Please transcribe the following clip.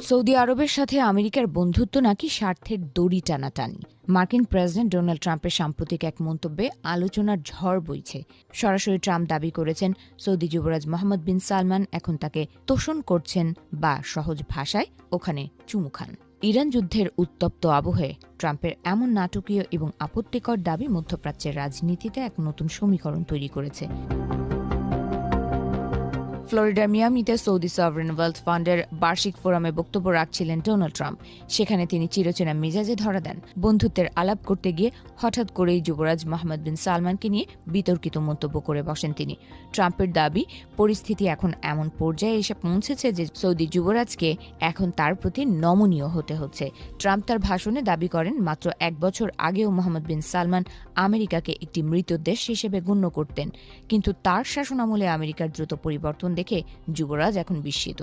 Saudi আরবের সাথে আমেরিকার বন্ধুত্ব নাকি স্বার্থের দড়ি টানাটানি। মার্কিন প্রেসিডেন্ট ডোনাল্ড ট্রাম্পের সাম্প্রতিক এক মন্তব্যে আলোচনার ঝড় বইছে। সরাসরি ট্রাম্প দাবি করেছেন সৌদি যুবরাজ মোহাম্মদ বিন সালমান এখন তাকে তোষণ করছেন বা সহজ ভাষায় ওখানে চুমু খান। ইরান যুদ্ধের উত্তপ্ত আবহে ট্রাম্পের এমন নাটকীয় এবং আপত্তিকর দাবি মধ্যপ্রাচ্যের রাজনীতিতে এক নতুন সমীকরণ তৈরি করেছে। ফ্লোরিডার মিয়ামিতে সৌদি সভরেন ওয়েলথ ফান্ডের বার্ষিক ফোরামে বক্তব্য রাখছিলেন ডোনাল্ড ট্রাম্প। সেখানে তিনি চিরচেনা মেজাজে ধরা দেন। বন্ধুত্বের আলাপ করতে গিয়ে হঠাৎ করেই যুবরাজ মোহাম্মদ বিন সালমানকে নিয়ে বিতর্কিত মন্তব্য করে বসেন তিনি। ট্রাম্পের দাবি, পরিস্থিতি এখন এমন পর্যায়ে এসে পৌঁছেছে যে সৌদি যুবরাজকে এখন তার প্রতি নমনীয় হতে হচ্ছে। ট্রাম্প তার ভাষণে দাবি করেন, মাত্র 1 বছর আগেও মোহাম্মদ বিন সালমান আমেরিকাকে একটি মৃত দেশ হিসেবে গণ্য করতেন, কিন্তু তার শাসনামলে আমেরিকার দ্রুত পরিবর্তন দেখে যুবরাজ এখন বিস্মিত।